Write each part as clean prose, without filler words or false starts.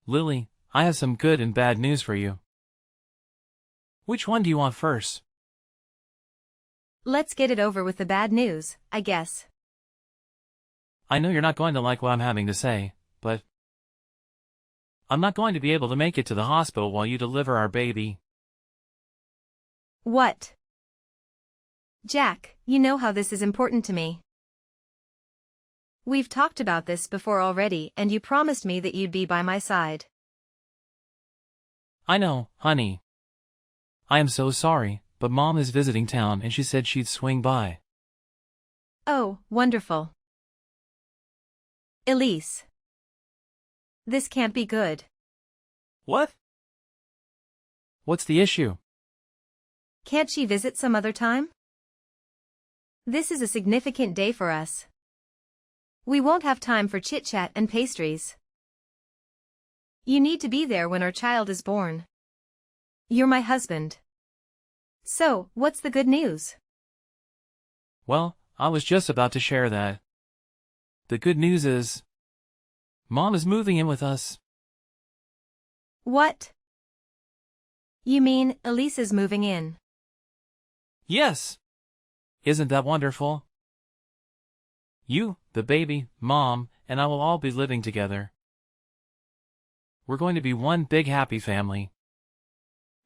Lily, I have some good and bad news for you. Which one do you want first? Let's get it over with the bad news, I guess. I know you're not going to like what I'm having to say, but I'm not going to be able to make it to the hospital while you deliver our baby. What? Jack, you know how this is important to me. We've talked about this before already, and you promised me that you'd be by my side. I know, honey. I am so sorry, but Mom is visiting town and she said she'd swing by. Oh, wonderful. Elise. This can't be good. What? What's the issue? Can't she visit some other time? This is a significant day for us. We won't have time for chit-chat and pastries. You need to be there when our child is born. You're my husband. So, what's the good news? Well, I was just about to share that. The good news is, Mom is moving in with us. What? You mean, Elise is moving in? Yes! Isn't that wonderful? You, the baby, Mom, and I will all be living together. We're going to be one big happy family.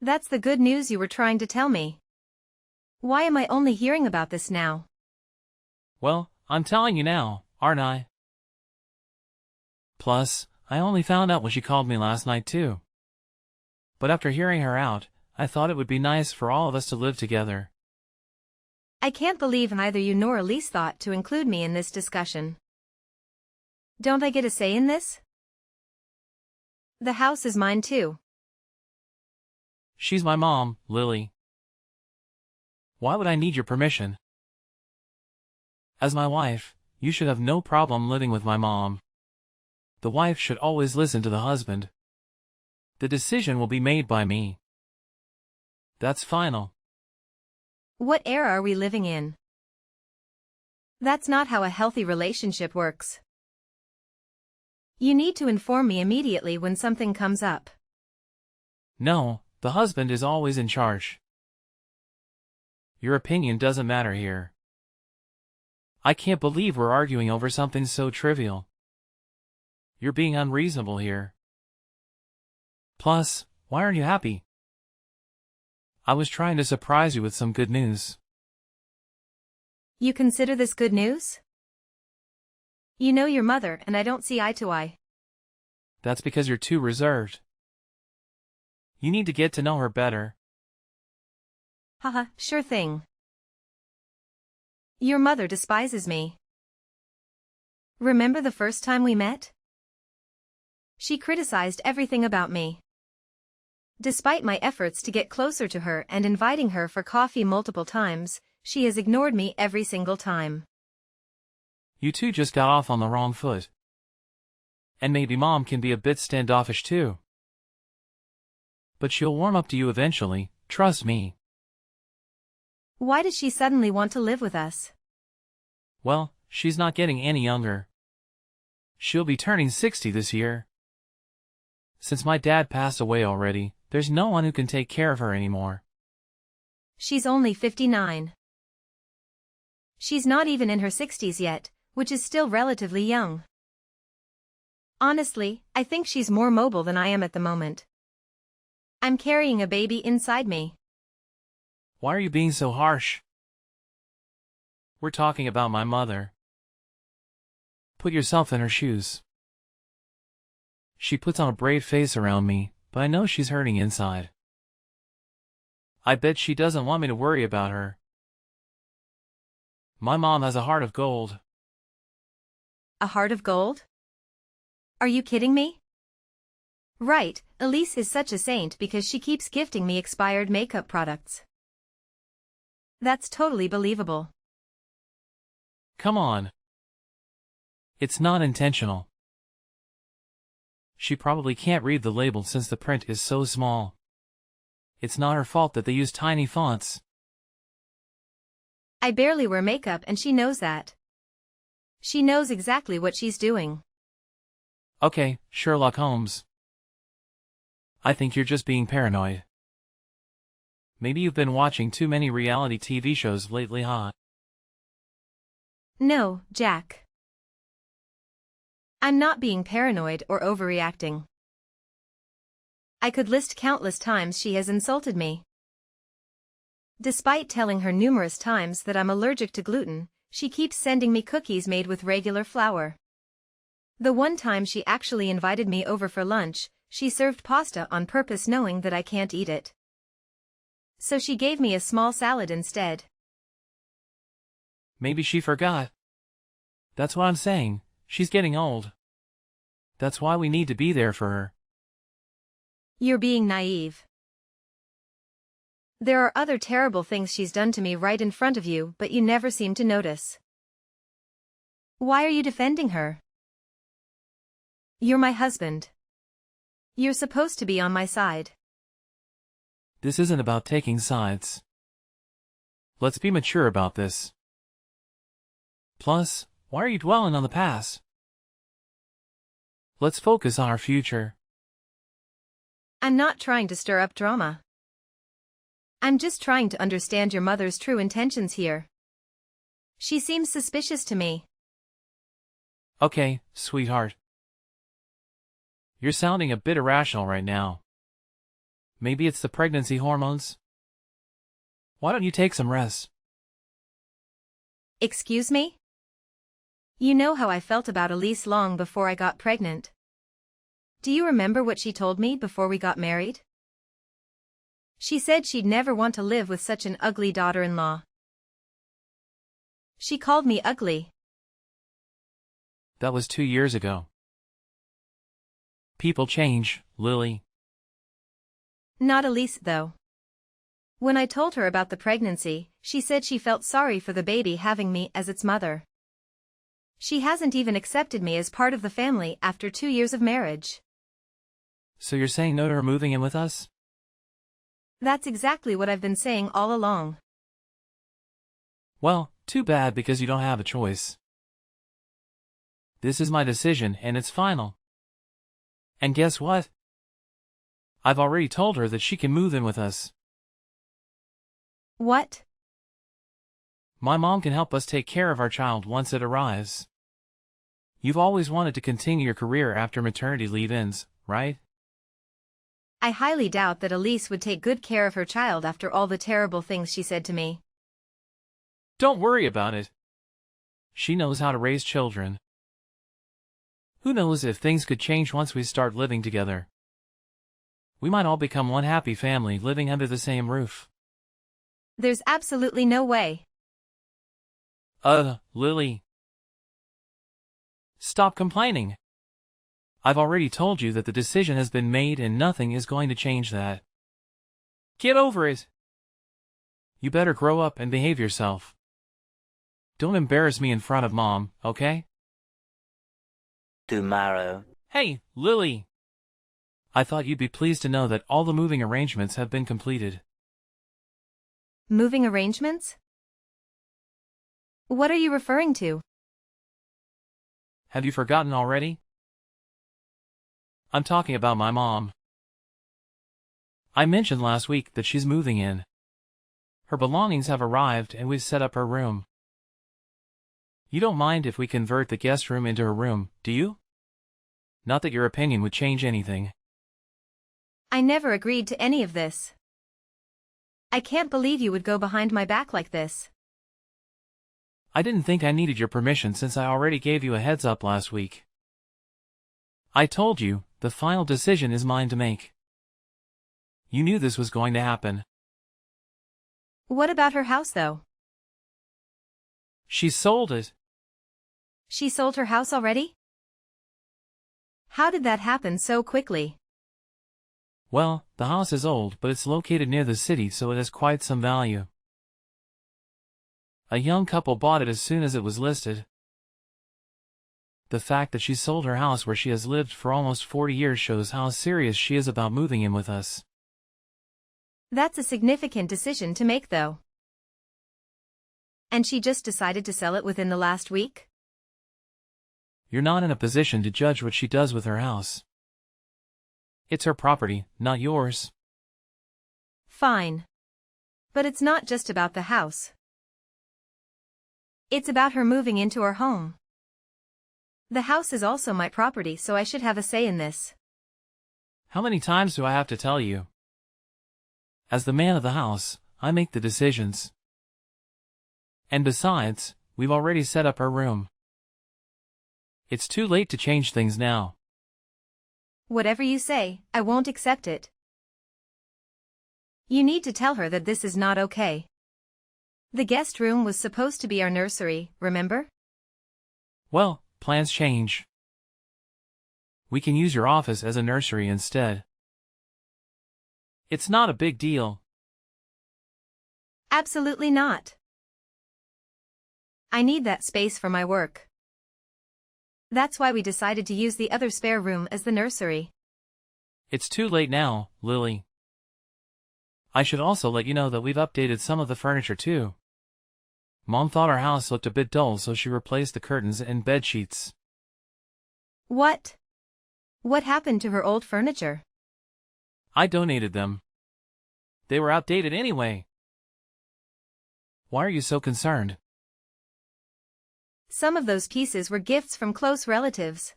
That's the good news you were trying to tell me. Why am I only hearing about this now? Well, I'm telling you now, aren't I? Plus, I only found out when she called me last night too. But after hearing her out, I thought it would be nice for all of us to live together. I can't believe neither you nor Elise thought to include me in this discussion. Don't I get a say in this? The house is mine too. She's my mom, Lily. Why would I need your permission? As my wife, you should have no problem living with my mom. The wife should always listen to the husband. The decision will be made by me. That's final. What era are we living in? That's not how a healthy relationship works. You need to inform me immediately when something comes up. No, the husband is always in charge. Your opinion doesn't matter here. I can't believe we're arguing over something so trivial. You're being unreasonable here. Plus, why aren't you happy? I was trying to surprise you with some good news. You consider this good news? You know your mother and I don't see eye to eye. That's because you're too reserved. You need to get to know her better. Haha, sure thing. Your mother despises me. Remember the first time we met? She criticized everything about me. Despite my efforts to get closer to her and inviting her for coffee multiple times, she has ignored me every single time. You two just got off on the wrong foot. And maybe Mom can be a bit standoffish too. But she'll warm up to you eventually, trust me. Why does she suddenly want to live with us? Well, she's not getting any younger. She'll be turning 60 this year. Since my dad passed away already, there's no one who can take care of her anymore. She's only 59. She's not even in her 60s yet, which is still relatively young. Honestly, I think she's more mobile than I am at the moment. I'm carrying a baby inside me. Why are you being so harsh? We're talking about my mother. Put yourself in her shoes. She puts on a brave face around me, but I know she's hurting inside. I bet she doesn't want me to worry about her. My mom has a heart of gold. A heart of gold? Are you kidding me? Right, Elise is such a saint because she keeps gifting me expired makeup products. That's totally believable. Come on. It's not intentional. She probably can't read the label since the print is so small. It's not her fault that they use tiny fonts. I barely wear makeup and she knows that. She knows exactly what she's doing. Okay, Sherlock Holmes. I think you're just being paranoid. Maybe you've been watching too many reality TV shows lately, huh? No, Jack. I'm not being paranoid or overreacting. I could list countless times she has insulted me. Despite telling her numerous times that I'm allergic to gluten, she keeps sending me cookies made with regular flour. The one time she actually invited me over for lunch, she served pasta on purpose knowing that I can't eat it. So she gave me a small salad instead. Maybe she forgot. That's what I'm saying, she's getting old. That's why we need to be there for her. You're being naive. There are other terrible things she's done to me right in front of you, but you never seem to notice. Why are you defending her? You're my husband. You're supposed to be on my side. This isn't about taking sides. Let's be mature about this. Plus, why are you dwelling on the past? Let's focus on our future. I'm not trying to stir up drama. I'm just trying to understand your mother's true intentions here. She seems suspicious to me. Okay, sweetheart. You're sounding a bit irrational right now. Maybe it's the pregnancy hormones? Why don't you take some rest? Excuse me? You know how I felt about Elise long before I got pregnant. Do you remember what she told me before we got married? She said she'd never want to live with such an ugly daughter-in-law. She called me ugly. That was 2 years ago. People change, Lily. Not Elise, though. When I told her about the pregnancy, she said she felt sorry for the baby having me as its mother. She hasn't even accepted me as part of the family after 2 years of marriage. So you're saying no to her moving in with us? That's exactly what I've been saying all along. Well, too bad because you don't have a choice. This is my decision and it's final. And guess what? I've already told her that she can move in with us. What? My mom can help us take care of our child once it arrives. You've always wanted to continue your career after maternity leave ends, right? I highly doubt that Elise would take good care of her child after all the terrible things she said to me. Don't worry about it. She knows how to raise children. Who knows if things could change once we start living together. We might all become one happy family living under the same roof. There's absolutely no way. Lily. Stop complaining. I've already told you that the decision has been made and nothing is going to change that. Get over it. You better grow up and behave yourself. Don't embarrass me in front of Mom, okay? Tomorrow. Hey, Lily. I thought you'd be pleased to know that all the moving arrangements have been completed. Moving arrangements? What are you referring to? Have you forgotten already? I'm talking about my mom. I mentioned last week that she's moving in. Her belongings have arrived and we've set up her room. You don't mind if we convert the guest room into her room, do you? Not that your opinion would change anything. I never agreed to any of this. I can't believe you would go behind my back like this. I didn't think I needed your permission since I already gave you a heads up last week. I told you, the final decision is mine to make. You knew this was going to happen. What about her house, though? She sold it. She sold her house already? How did that happen so quickly? Well, the house is old, but it's located near the city, so it has quite some value. A young couple bought it as soon as it was listed. The fact that she sold her house where she has lived for almost 40 years shows how serious she is about moving in with us. That's a significant decision to make, though. And she just decided to sell it within the last week? You're not in a position to judge what she does with her house. It's her property, not yours. Fine. But it's not just about the house. It's about her moving into our home. The house is also my property, so I should have a say in this. How many times do I have to tell you? As the man of the house, I make the decisions. And besides, we've already set up her room. It's too late to change things now. Whatever you say, I won't accept it. You need to tell her that this is not okay. The guest room was supposed to be our nursery, remember? Well, plans change. We can use your office as a nursery instead. It's not a big deal. Absolutely not. I need that space for my work. That's why we decided to use the other spare room as the nursery. It's too late now, Lily. I should also let you know that we've updated some of the furniture too. Mom thought our house looked a bit dull, so she replaced the curtains and bed sheets. What? What happened to her old furniture? I donated them. They were outdated anyway. Why are you so concerned? Some of those pieces were gifts from close relatives.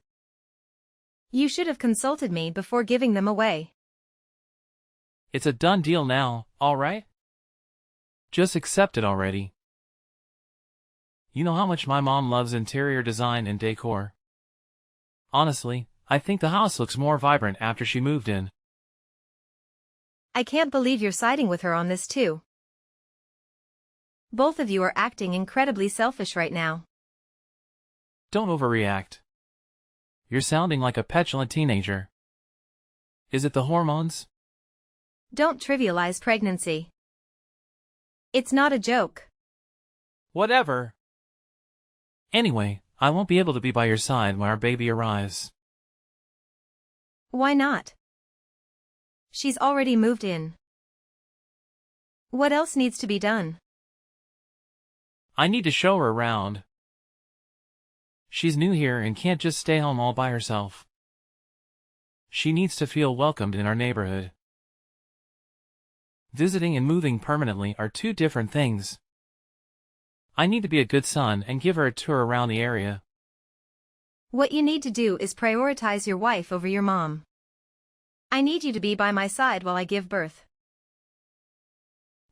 You should have consulted me before giving them away. It's a done deal now, all right? Just accept it already. You know how much my mom loves interior design and decor. Honestly, I think the house looks more vibrant after she moved in. I can't believe you're siding with her on this too. Both of you are acting incredibly selfish right now. Don't overreact. You're sounding like a petulant teenager. Is it the hormones? Don't trivialize pregnancy. It's not a joke. Whatever. Anyway, I won't be able to be by your side when our baby arrives. Why not? She's already moved in. What else needs to be done? I need to show her around. She's new here and can't just stay home all by herself. She needs to feel welcomed in our neighborhood. Visiting and moving permanently are two different things. I need to be a good son and give her a tour around the area. What you need to do is prioritize your wife over your mom. I need you to be by my side while I give birth.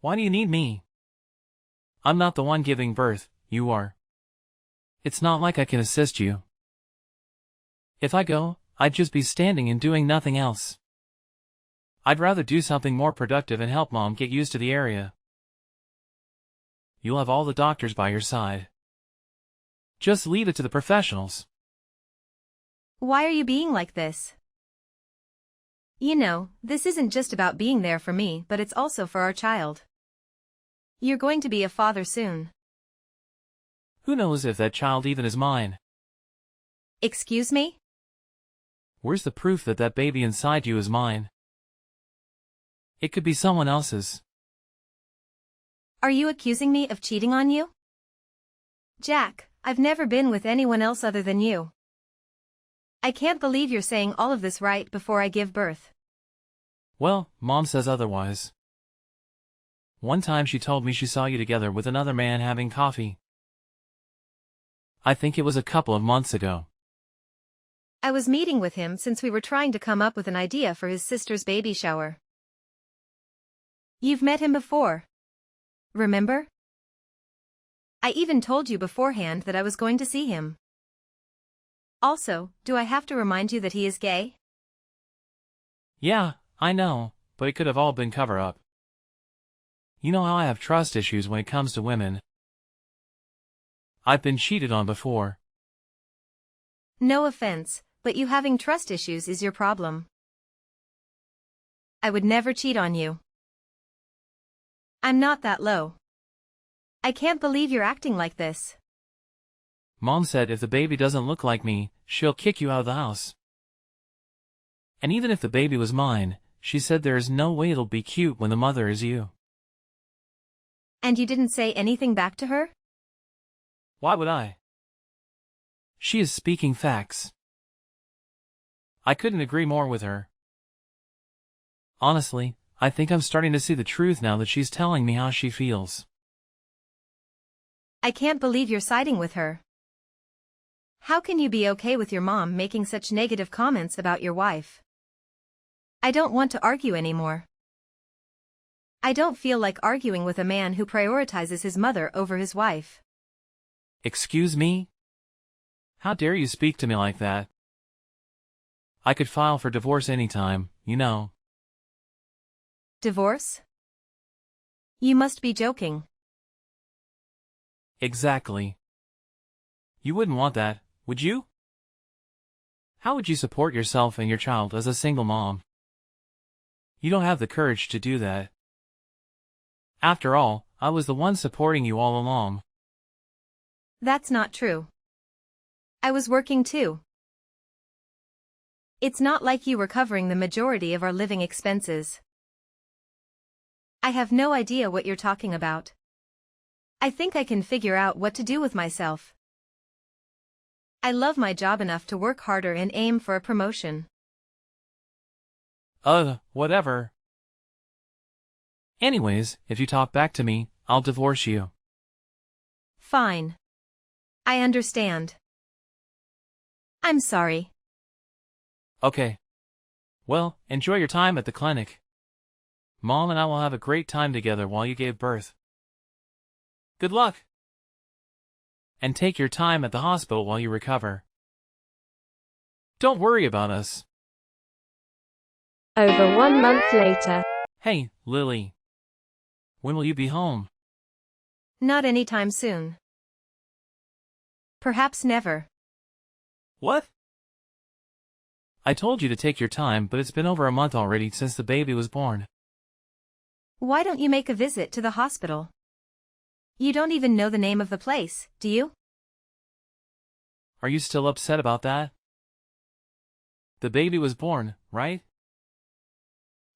Why do you need me? I'm not the one giving birth, you are. It's not like I can assist you. If I go, I'd just be standing and doing nothing else. I'd rather do something more productive and help Mom get used to the area. You'll have all the doctors by your side. Just leave it to the professionals. Why are you being like this? You know, this isn't just about being there for me, but it's also for our child. You're going to be a father soon. Who knows if that child even is mine? Excuse me? Where's the proof that that baby inside you is mine? It could be someone else's. Are you accusing me of cheating on you? Jack, I've never been with anyone else other than you. I can't believe you're saying all of this right before I give birth. Well, Mom says otherwise. One time she told me she saw you together with another man having coffee. I think it was a couple of months ago. I was meeting with him since we were trying to come up with an idea for his sister's baby shower. You've met him before. Remember? I even told you beforehand that I was going to see him. Also, do I have to remind you that he is gay? Yeah, I know, but it could have all been cover-up. You know how I have trust issues when it comes to women. I've been cheated on before. No offense, but you having trust issues is your problem. I would never cheat on you. I'm not that low. I can't believe you're acting like this. Mom said if the baby doesn't look like me, she'll kick you out of the house. And even if the baby was mine, she said there is no way it'll be cute when the mother is you. And you didn't say anything back to her? Why would I? She is speaking facts. I couldn't agree more with her. Honestly, I think I'm starting to see the truth now that she's telling me how she feels. I can't believe you're siding with her. How can you be okay with your mom making such negative comments about your wife? I don't want to argue anymore. I don't feel like arguing with a man who prioritizes his mother over his wife. Excuse me? How dare you speak to me like that? I could file for divorce anytime, you know. Divorce? You must be joking. Exactly. You wouldn't want that, would you? How would you support yourself and your child as a single mom? You don't have the courage to do that. After all, I was the one supporting you all along. That's not true. I was working too. It's not like you were covering the majority of our living expenses. I have no idea what you're talking about. I think I can figure out what to do with myself. I love my job enough to work harder and aim for a promotion. Whatever. Anyways, if you talk back to me, I'll divorce you. Fine. I understand. I'm sorry. Okay. Well, enjoy your time at the clinic. Mom and I will have a great time together while you gave birth. Good luck. And take your time at the hospital while you recover. Don't worry about us. Over 1 month later. Hey, Lily. When will you be home? Not anytime soon. Perhaps never. What? I told you to take your time, but it's been over a month already since the baby was born. Why don't you make a visit to the hospital? You don't even know the name of the place, do you? Are you still upset about that? The baby was born, right?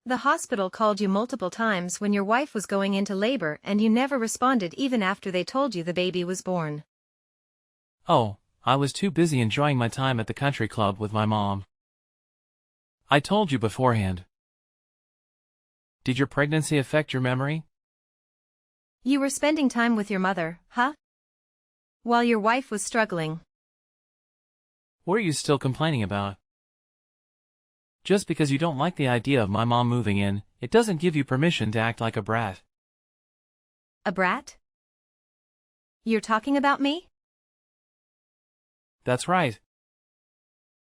The hospital called you multiple times when your wife was going into labor and you never responded even after they told you the baby was born. Oh, I was too busy enjoying my time at the country club with my mom. I told you beforehand. Did your pregnancy affect your memory? You were spending time with your mother, huh? While your wife was struggling. What are you still complaining about? Just because you don't like the idea of my mom moving in, it doesn't give you permission to act like a brat. A brat? You're talking about me? That's right.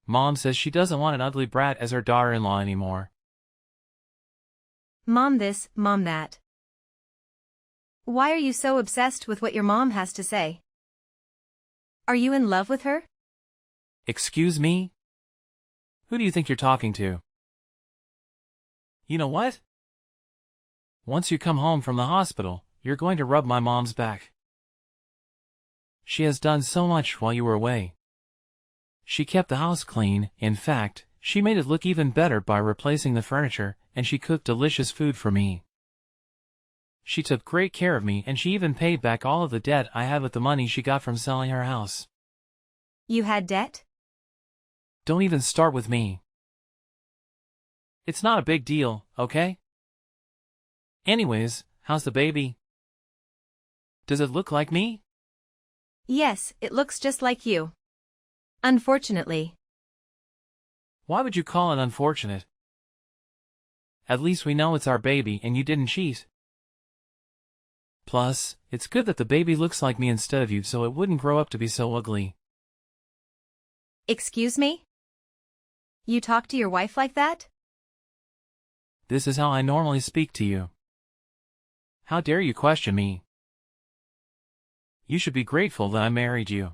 Mom says she doesn't want an ugly brat as her daughter-in-law anymore. Mom this, mom that. Why are you so obsessed with what your mom has to say? Are you in love with her? Excuse me? Who do you think you're talking to? You know what? Once you come home from the hospital, you're going to rub my mom's back. She has done so much while you were away. She kept the house clean. In fact, she made it look even better by replacing the furniture, and she cooked delicious food for me. She took great care of me, and she even paid back all of the debt I had with the money she got from selling her house. You had debt? Don't even start with me. It's not a big deal, okay? Anyways, how's the baby? Does it look like me? Yes, it looks just like you. Unfortunately. Why would you call it unfortunate? At least we know it's our baby and you didn't cheat. Plus, it's good that the baby looks like me instead of you so it wouldn't grow up to be so ugly. Excuse me? You talk to your wife like that? This is how I normally speak to you. How dare you question me? You should be grateful that I married you.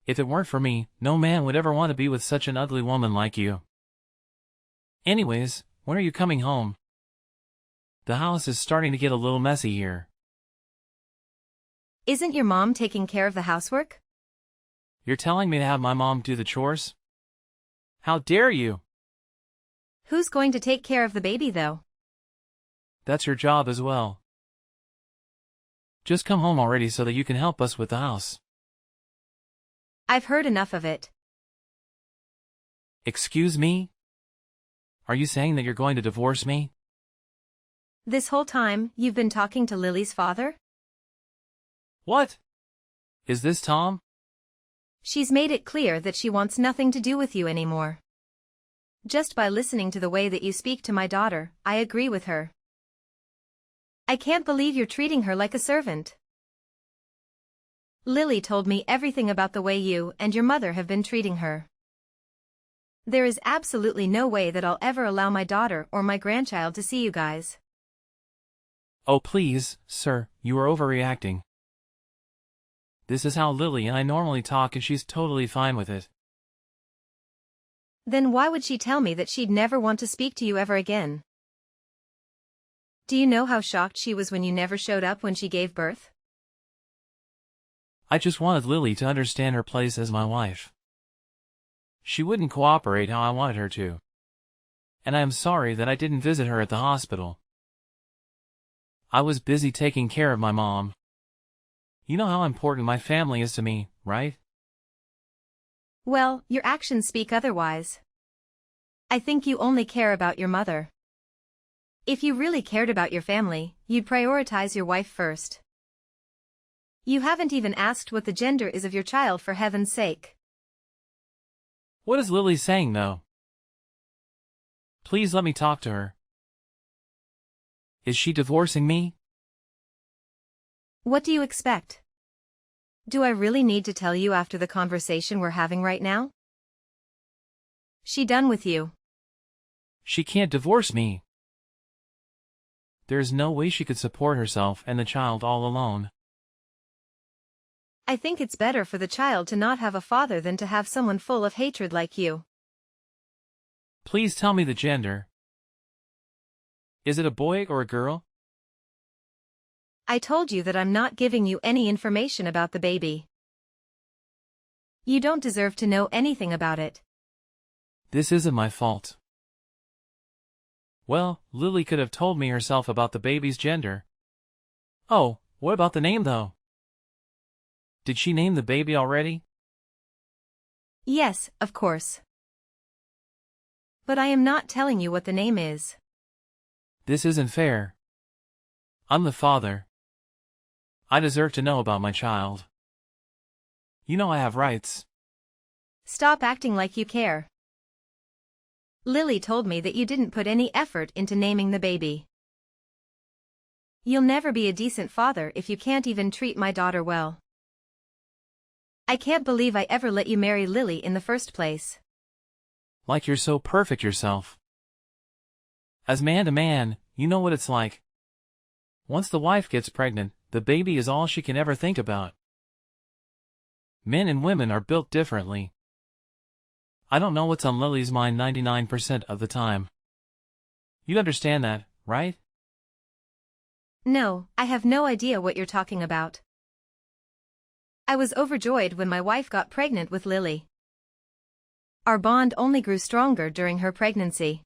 If it weren't for me, no man would ever want to be with such an ugly woman like you. Anyways, when are you coming home? The house is starting to get a little messy here. Isn't your mom taking care of the housework? You're telling me to have my mom do the chores? How dare you? Who's going to take care of the baby though? That's your job as well. Just come home already so that you can help us with the house. I've heard enough of it. Excuse me? Are you saying that you're going to divorce me? This whole time, you've been talking to Lily's father? What? Is this Tom? She's made it clear that she wants nothing to do with you anymore. Just by listening to the way that you speak to my daughter, I agree with her. I can't believe you're treating her like a servant. Lily told me everything about the way you and your mother have been treating her. There is absolutely no way that I'll ever allow my daughter or my grandchild to see you guys. Oh please, sir, you are overreacting. This is how Lily and I normally talk and she's totally fine with it. Then why would she tell me that she'd never want to speak to you ever again? Do you know how shocked she was when you never showed up when she gave birth? I just wanted Lily to understand her place as my wife. She wouldn't cooperate how I wanted her to. And I am sorry that I didn't visit her at the hospital. I was busy taking care of my mom. You know how important my family is to me, right? Well, your actions speak otherwise. I think you only care about your mother. If you really cared about your family, you'd prioritize your wife first. You haven't even asked what the gender is of your child, for heaven's sake. What is Lily saying though? Please let me talk to her. Is she divorcing me? What do you expect? Do I really need to tell you after the conversation we're having right now? She done with you. She can't divorce me. There is no way she could support herself and the child all alone. I think it's better for the child to not have a father than to have someone full of hatred like you. Please tell me the gender. Is it a boy or a girl? I told you that I'm not giving you any information about the baby. You don't deserve to know anything about it. This isn't my fault. Well, Lily could have told me herself about the baby's gender. Oh, what about the name though? Did she name the baby already? Yes, of course. But I am not telling you what the name is. This isn't fair. I'm the father. I deserve to know about my child. You know I have rights. Stop acting like you care. Lily told me that you didn't put any effort into naming the baby. You'll never be a decent father if you can't even treat my daughter well. I can't believe I ever let you marry Lily in the first place. Like you're so perfect yourself. As man to man, you know what it's like. Once the wife gets pregnant, the baby is all she can ever think about. Men and women are built differently. I don't know what's on Lily's mind 99% of the time. You understand that, right? No, I have no idea what you're talking about. I was overjoyed when my wife got pregnant with Lily. Our bond only grew stronger during her pregnancy.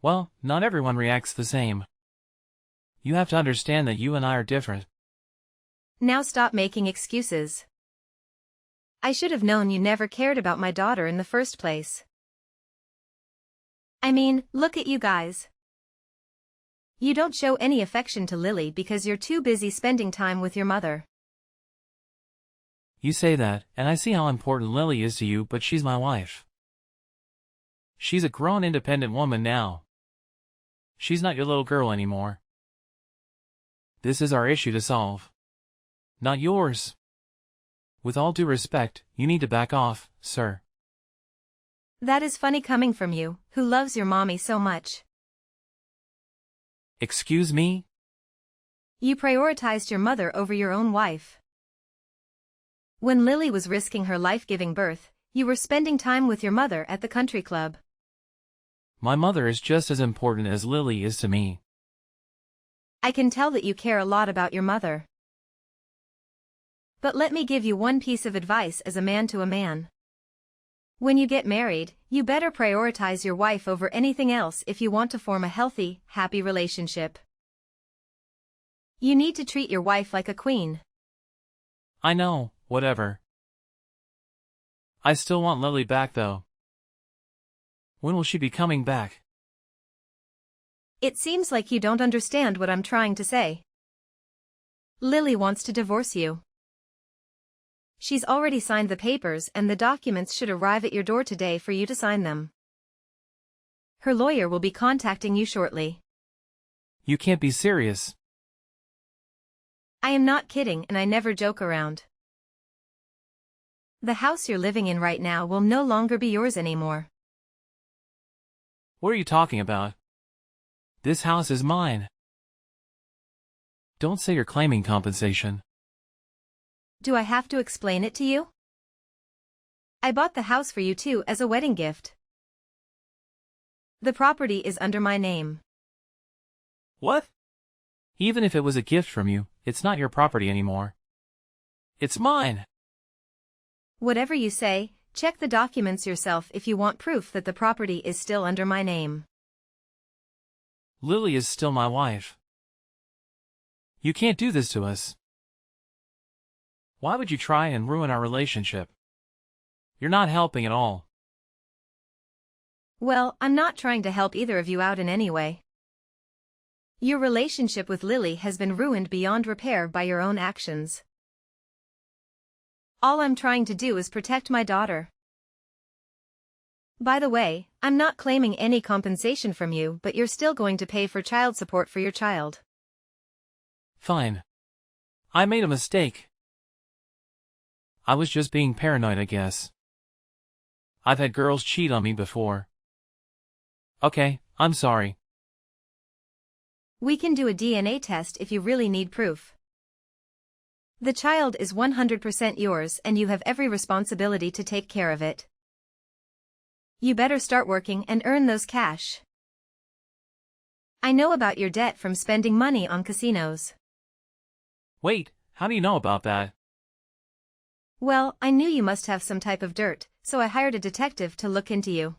Well, not everyone reacts the same. You have to understand that you and I are different. Now stop making excuses. I should have known you never cared about my daughter in the first place. I mean, look at you guys. You don't show any affection to Lily because you're too busy spending time with your mother. You say that, and I see how important Lily is to you, but she's my wife. She's a grown independent woman now. She's not your little girl anymore. This is our issue to solve. Not yours. With all due respect, you need to back off, sir. That is funny coming from you, who loves your mommy so much. Excuse me? You prioritized your mother over your own wife. When Lily was risking her life giving birth, you were spending time with your mother at the country club. My mother is just as important as Lily is to me. I can tell that you care a lot about your mother. But let me give you one piece of advice as a man to a man. When you get married, you better prioritize your wife over anything else if you want to form a healthy, happy relationship. You need to treat your wife like a queen. I know, whatever. I still want Lily back though. When will she be coming back? It seems like you don't understand what I'm trying to say. Lily wants to divorce you. She's already signed the papers and the documents should arrive at your door today for you to sign them. Her lawyer will be contacting you shortly. You can't be serious. I am not kidding and I never joke around. The house you're living in right now will no longer be yours anymore. What are you talking about? This house is mine. Don't say you're claiming compensation. Do I have to explain it to you? I bought the house for you too as a wedding gift. The property is under my name. What? Even if it was a gift from you, it's not your property anymore. It's mine. Whatever you say, check the documents yourself if you want proof that the property is still under my name. Lily is still my wife. You can't do this to us. Why would you try and ruin our relationship? You're not helping at all. Well, I'm not trying to help either of you out in any way. Your relationship with Lily has been ruined beyond repair by your own actions. All I'm trying to do is protect my daughter. By the way, I'm not claiming any compensation from you, but you're still going to pay for child support for your child. Fine. I made a mistake. I was just being paranoid, I guess. I've had girls cheat on me before. Okay, I'm sorry. We can do a DNA test if you really need proof. The child is 100% yours and you have every responsibility to take care of it. You better start working and earn those cash. I know about your debt from spending money on casinos. Wait, how do you know about that? Well, I knew you must have some type of dirt, so I hired a detective to look into you.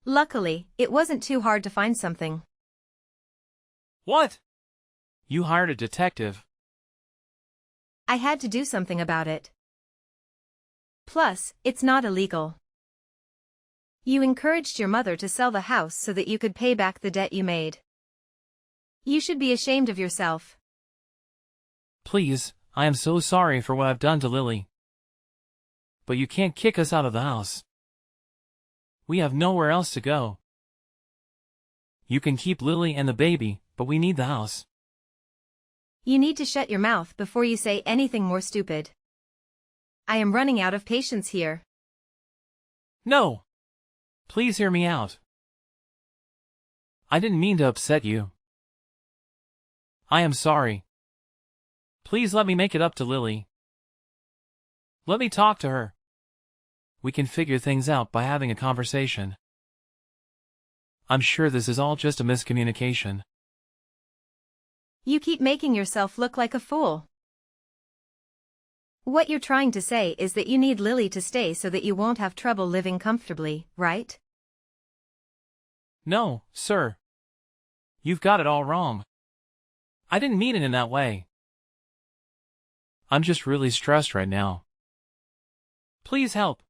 Luckily, it wasn't too hard to find something. What? You hired a detective? I had to do something about it. Plus, it's not illegal. You encouraged your mother to sell the house so that you could pay back the debt you made. You should be ashamed of yourself. Please, I am so sorry for what I've done to Lily. But you can't kick us out of the house. We have nowhere else to go. You can keep Lily and the baby, but we need the house. You need to shut your mouth before you say anything more stupid. I am running out of patience here. No! Please hear me out. I didn't mean to upset you. I am sorry. Please let me make it up to Lily. Let me talk to her. We can figure things out by having a conversation. I'm sure this is all just a miscommunication. You keep making yourself look like a fool. What you're trying to say is that you need Lily to stay so that you won't have trouble living comfortably, right? No, sir. You've got it all wrong. I didn't mean it in that way. I'm just really stressed right now. Please help.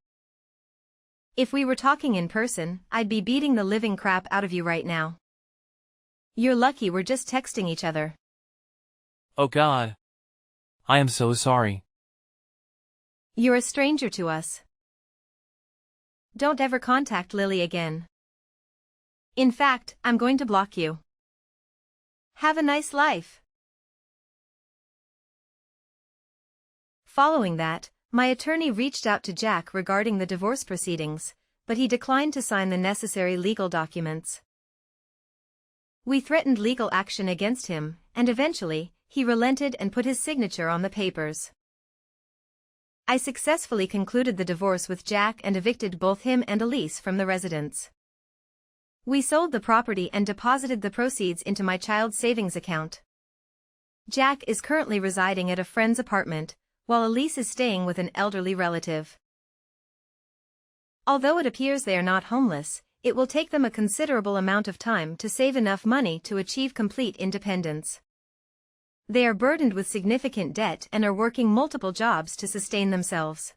If we were talking in person, I'd be beating the living crap out of you right now. You're lucky we're just texting each other. Oh God. I am so sorry. You're a stranger to us. Don't ever contact Lily again. In fact, I'm going to block you. Have a nice life. Following that, my attorney reached out to Jack regarding the divorce proceedings, but he declined to sign the necessary legal documents. We threatened legal action against him, and eventually, he relented and put his signature on the papers. I successfully concluded the divorce with Jack and evicted both him and Elise from the residence. We sold the property and deposited the proceeds into my child's savings account. Jack is currently residing at a friend's apartment, while Elise is staying with an elderly relative. Although it appears they are not homeless, it will take them a considerable amount of time to save enough money to achieve complete independence. They are burdened with significant debt and are working multiple jobs to sustain themselves.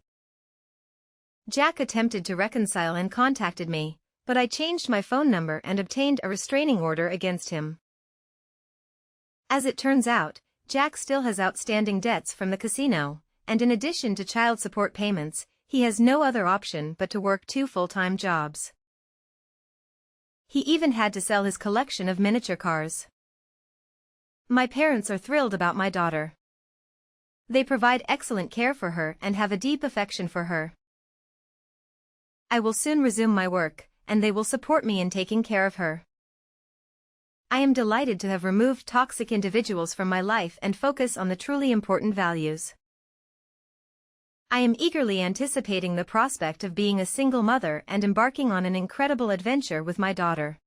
Jack attempted to reconcile and contacted me, but I changed my phone number and obtained a restraining order against him. As it turns out, Jack still has outstanding debts from the casino, and in addition to child support payments, he has no other option but to work 2 full-time jobs. He even had to sell his collection of miniature cars. My parents are thrilled about my daughter. They provide excellent care for her and have a deep affection for her. I will soon resume my work, and they will support me in taking care of her. I am delighted to have removed toxic individuals from my life and focus on the truly important values. I am eagerly anticipating the prospect of being a single mother and embarking on an incredible adventure with my daughter.